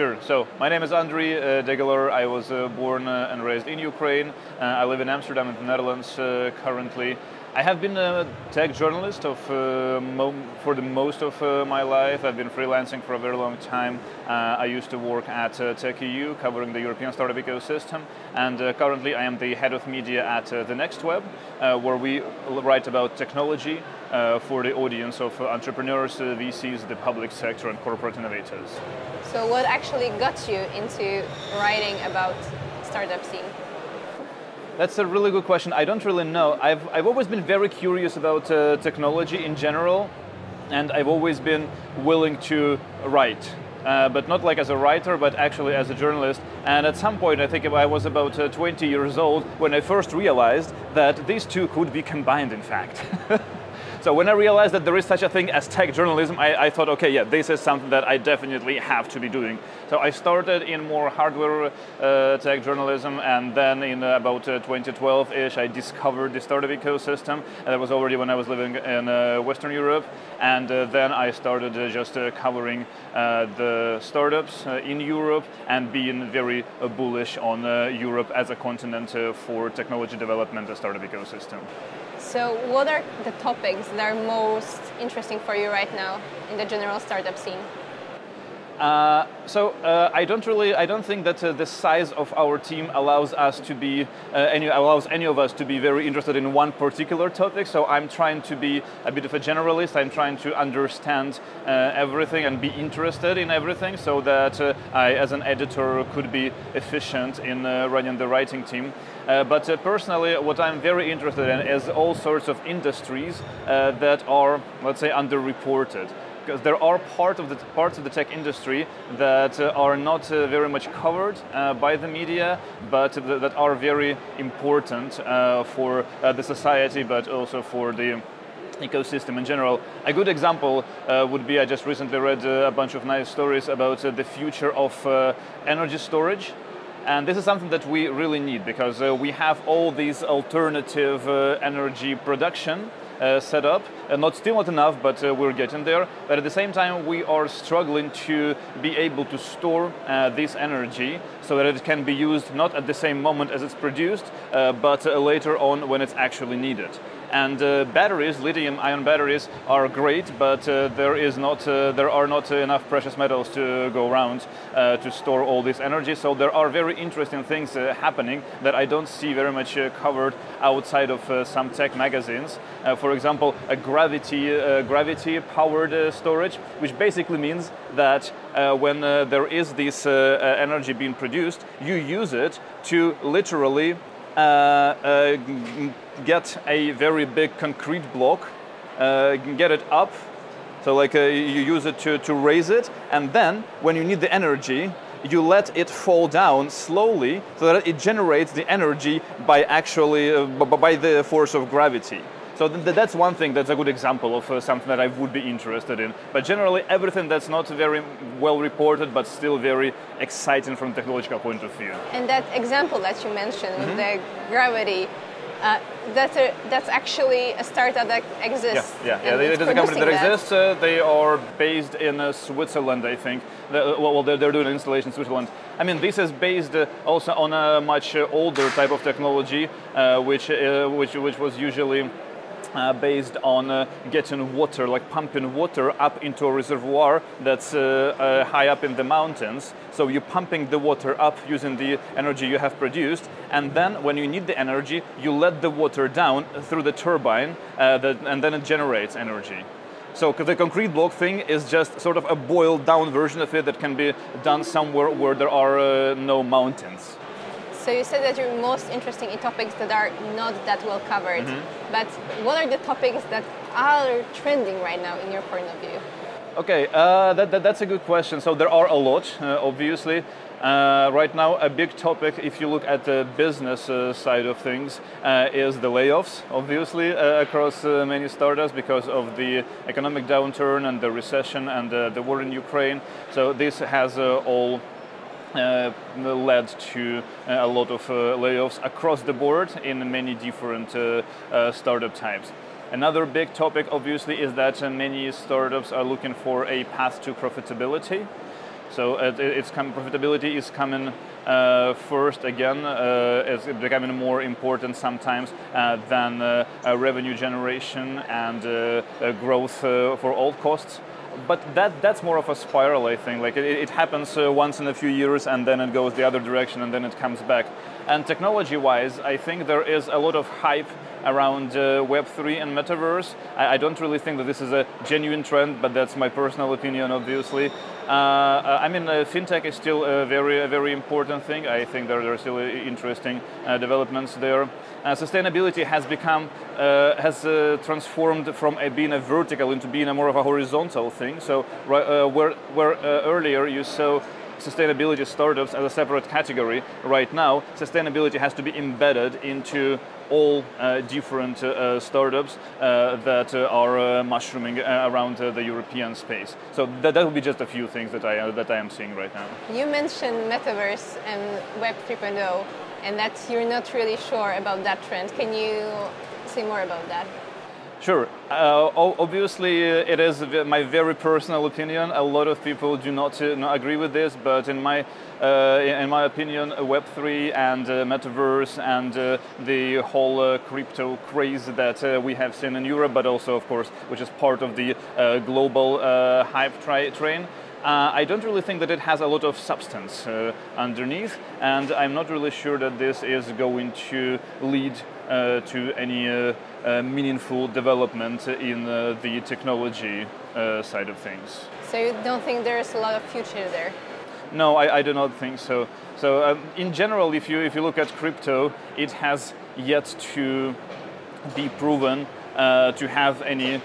Sure. So my name is Andrii Degeler. I was born and raised in Ukraine. I live in Amsterdam in the Netherlands currently. I have been a tech journalist for the most of my life. I've been freelancing for a very long time. I used to work at TechEU, covering the European startup ecosystem, and currently I am the head of media at The Next Web, where we write about technology for the audience of entrepreneurs, VCs, the public sector, and corporate innovators. So what actually got you into writing about startup scene? That's a really good question. I don't really know. I've always been very curious about technology in general, and I've always been willing to write. But not like as a writer, but actually as a journalist. And at some point, I think I was about 20 years old when I first realized that these two could be combined, in fact. So when I realized that there is such a thing as tech journalism, I thought, okay, yeah, this is something that I definitely have to be doing. So I started in more hardware tech journalism, and then in about 2012-ish, I discovered the startup ecosystem. And that was already when I was living in Western Europe. And then I started just covering the startups in Europe and being very bullish on Europe as a continent for technology development and startup ecosystem. So what are the topics that are most interesting for you right now in the general startup scene? I don't think that the size of our team allows us to be any of us to be very interested in one particular topic. So I'm trying to be a bit of a generalist. I'm trying to understand everything and be interested in everything, so that I, as an editor, could be efficient in running the writing team. But personally, what I'm very interested in is all sorts of industries that are, let's say, underreported. Because there are parts of the tech industry that are not very much covered by the media, but that are very important for the society, but also for the ecosystem in general. A good example would be, I just recently read a bunch of nice stories about the future of energy storage. And this is something that we really need, because we have all these alternative energy production set up, still not enough, but we're getting there. But at the same time, we are struggling to be able to store this energy so that it can be used not at the same moment as it's produced, but later on when it's actually needed. And batteries, lithium-ion batteries, are great, but there are not enough precious metals to go around to store all this energy. So there are very interesting things happening that I don't see very much covered outside of some tech magazines. For example, a gravity-powered storage, which basically means that when there is this energy being produced, you use it to literally get a very big concrete block, get it up, so like you use it to raise it, and then when you need the energy, you let it fall down slowly so that it generates the energy by by the force of gravity. So that's one thing, that's a good example of something that I would be interested in. But generally, everything that's not very well reported, but still very exciting from a technological point of view. And that example that you mentioned, with the gravity, that's actually a startup that exists. Yeah. It is a company that exists. They are based in Switzerland, I think. They're doing an installation in Switzerland. I mean, this is based also on a much older type of technology, which was usually based on getting water, like pumping water up into a reservoir that's high up in the mountains. So you're pumping the water up using the energy you have produced, and then when you need the energy, you let the water down through the turbine, and then it generates energy. So the concrete block thing is just sort of a boiled down version of it that can be done somewhere where there are no mountains. So you said that you're most interested in topics that are not that well covered, but what are the topics that are trending right now in your point of view? Okay, that's a good question. So there are a lot, obviously. Right now, a big topic, if you look at the business side of things, is the layoffs, obviously, across many startups because of the economic downturn and the recession and the war in Ukraine. So this has all led to a lot of layoffs across the board in many different startup types. Another big topic, obviously, is that many startups are looking for a path to profitability. So profitability is coming first again. It's becoming more important sometimes than revenue generation and growth for all costs. But that's more of a spiral, I think. Like it happens once in a few years, and then it goes the other direction, and then it comes back. And technology-wise, I think there is a lot of hype around Web3 and Metaverse. I don't really think that this is a genuine trend, but that's my personal opinion, obviously. I mean, fintech is still a very important thing. I think there are still interesting developments there. Sustainability has transformed from being a vertical into being more of a horizontal thing. So where earlier you saw sustainability startups as a separate category, right now sustainability has to be embedded into all different startups that are mushrooming around the European space. So that would be just a few things that I am seeing right now. You mentioned Metaverse and Web 3.0, and that you're not really sure about that trend. Can you say more about that? Sure. Obviously, it is my very personal opinion. A lot of people do not agree with this, but in my opinion, Web3 and Metaverse and the whole crypto craze that we have seen in Europe, but also, of course, which is part of the global hype train. I don't really think that it has a lot of substance underneath, and I'm not really sure that this is going to lead to any meaningful development in the technology side of things. So you don't think there's a lot of future there? No, I do not think so. So in general, if you look at crypto, it has yet to be proven to have any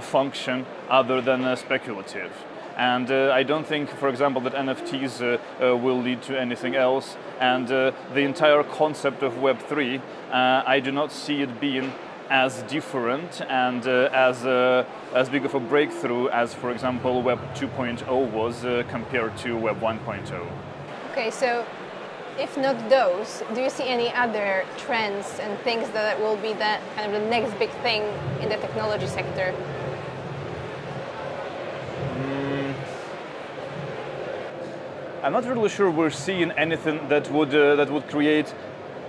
function other than speculative. And I don't think, for example, that NFTs will lead to anything else. And the entire concept of Web3, I do not see it being as different and as big of a breakthrough as, for example, Web 2.0 was compared to Web 1.0. Okay, so if not those, do you see any other trends and things that will be the kind of the next big thing in the technology sector? I'm not really sure we're seeing anything that would create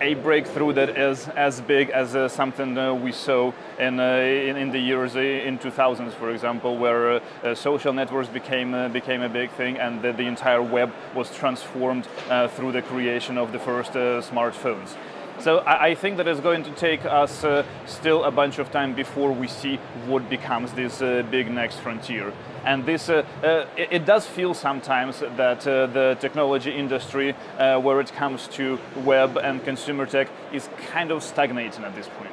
a breakthrough that is as big as something we saw in the years in 2000s, for example, where social networks became a big thing, and the entire web was transformed through the creation of the first smartphones. So I think that it's going to take us still a bunch of time before we see what becomes this big next frontier. And this, it does feel sometimes that the technology industry, where it comes to web and consumer tech, is kind of stagnating at this point.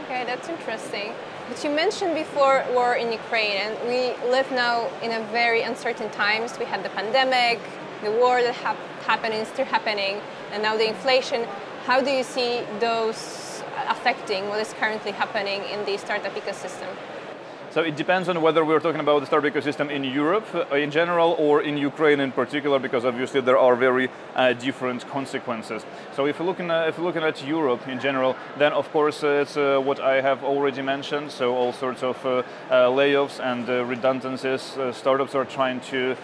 Okay, that's interesting. But you mentioned before war in Ukraine, and we live now in a very uncertain times. We had the pandemic, the war that happened and is still happening, and now the inflation. How do you see those affecting what is currently happening in the startup ecosystem? So it depends on whether we're talking about the startup ecosystem in Europe in general or in Ukraine in particular, because obviously there are very different consequences. So if you're looking at Europe in general, then of course it's what I have already mentioned. So all sorts of layoffs and redundancies. Startups are trying to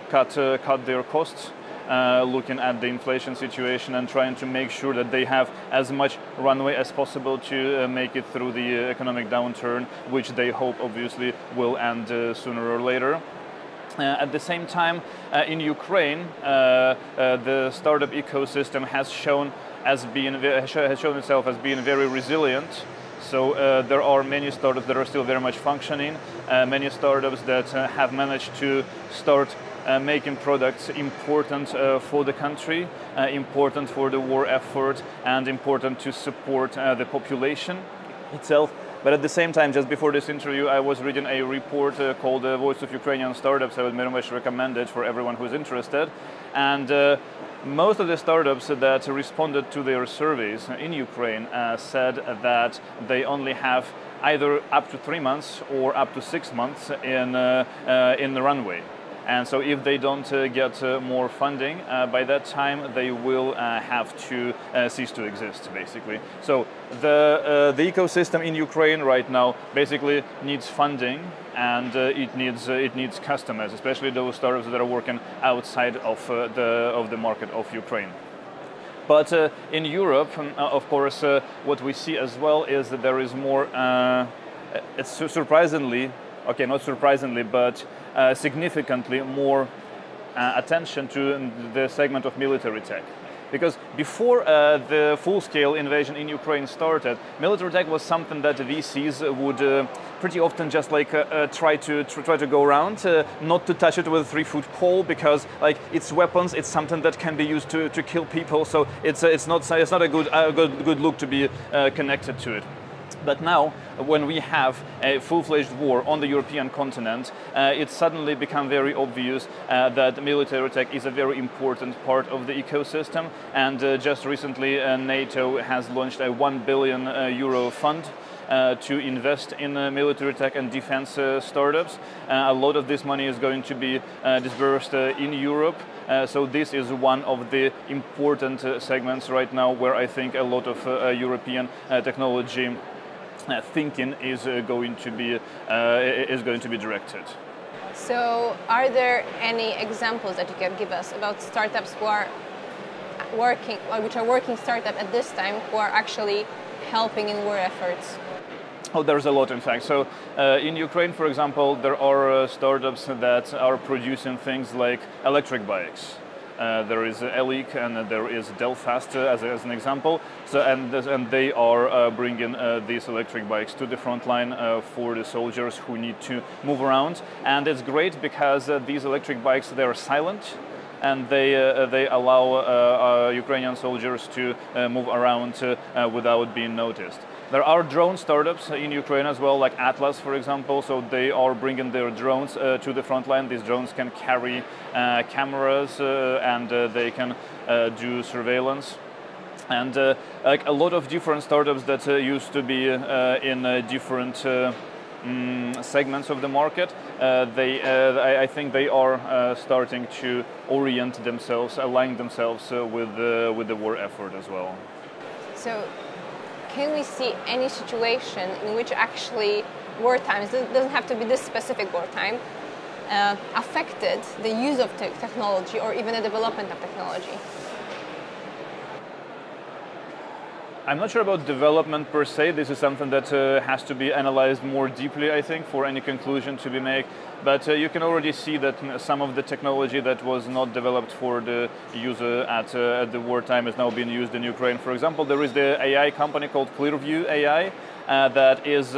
cut their costs. Looking at the inflation situation and trying to make sure that they have as much runway as possible to make it through the economic downturn, which they hope obviously will end sooner or later. At the same time, in Ukraine, the startup ecosystem has shown itself as being very resilient. So there are many startups that are still very much functioning, many startups that have managed to start making products important for the country, important for the war effort, and important to support the population itself. But at the same time, just before this interview, I was reading a report called Voice of Ukrainian Startups. I would very much recommend it for everyone who is interested. And most of the startups that responded to their surveys in Ukraine said that they only have either up to 3 months or up to 6 months in the runway. And so if they don't get more funding, by that time they will have to cease to exist, basically. So the ecosystem in Ukraine right now basically needs funding, and it needs customers, especially those startups that are working outside of the market of Ukraine. But in Europe, of course, what we see as well is that there is more, it's surprisingly, okay, not surprisingly, but significantly more attention to the segment of military tech. Because before the full-scale invasion in Ukraine started, military tech was something that VCs would pretty often just like try to go around, not to touch it with a 3-foot pole, because like it's weapons, it's something that can be used to kill people. So it's not a good look to be connected to it. But now, when we have a full-fledged war on the European continent, it's suddenly become very obvious that military tech is a very important part of the ecosystem. And just recently, NATO has launched a €1 billion fund to invest in military tech and defense startups. A lot of this money is going to be disbursed in Europe. So this is one of the important segments right now where I think a lot of European technology thinking is going to be directed. So, are there any examples that you can give us about startups who are working, or which are working startup at this time, who are actually helping in war efforts? Oh, there's a lot, in fact. So, in Ukraine, for example, there are startups that are producing things like electric bikes. There is Elik and there is Delfast as an example. So, and they are bringing these electric bikes to the front line for the soldiers who need to move around. And it's great because these electric bikes, they are silent, and they allow Ukrainian soldiers to move around without being noticed. There are drone startups in Ukraine as well, like Atlas, for example. So they are bringing their drones to the front line. These drones can carry cameras and they can do surveillance. And like a lot of different startups that used to be in different segments of the market, I think they are starting to orient themselves, align themselves with the war effort as well. So, can we see any situation in which actually wartime, it doesn't have to be this specific wartime, affected the use of technology or even the development of technology? I'm not sure about development per se. This is something that has to be analyzed more deeply, I think, for any conclusion to be made. But you can already see that some of the technology that was not developed for the user at the wartime is now being used in Ukraine. For example, there is the AI company called Clearview AI that is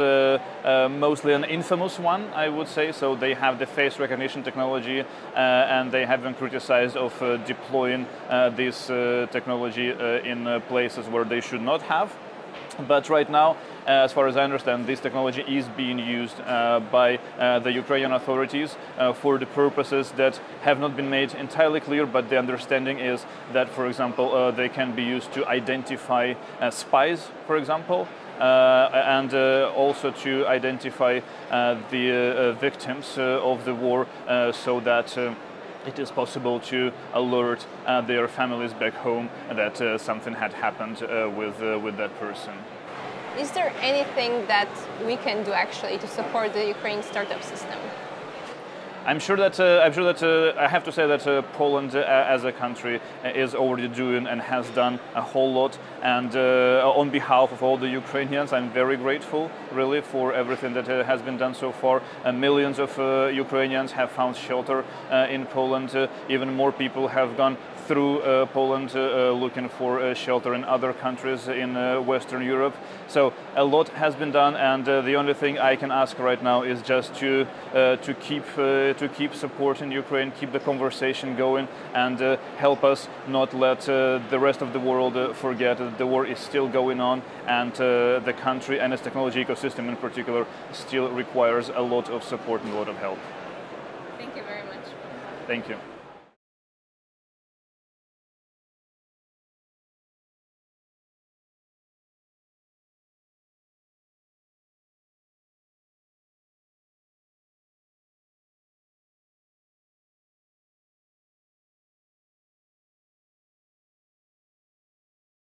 mostly an infamous one, I would say. So they have the face recognition technology and they have been criticized of deploying this technology in places where they should not have. But right now, as far as I understand, this technology is being used by the Ukrainian authorities for the purposes that have not been made entirely clear, but the understanding is that, for example, they can be used to identify spies, for example, and also to identify the victims of the war so that it is possible to alert their families back home that something had happened with that person. Is there anything that we can do actually to support the Ukraine startup system? I'm sure that I have to say that Poland as a country is already doing and has done a whole lot. And on behalf of all the Ukrainians, I'm very grateful, really, for everything that has been done so far. Millions of Ukrainians have found shelter in Poland. Even more people have gone through Poland looking for shelter in other countries in Western Europe. So a lot has been done, and the only thing I can ask right now is just to keep supporting Ukraine, keep the conversation going, and help us not let the rest of the world forget that the war is still going on, and the country and its technology ecosystem in particular still requires a lot of support and a lot of help. Thank you very much. Thank you.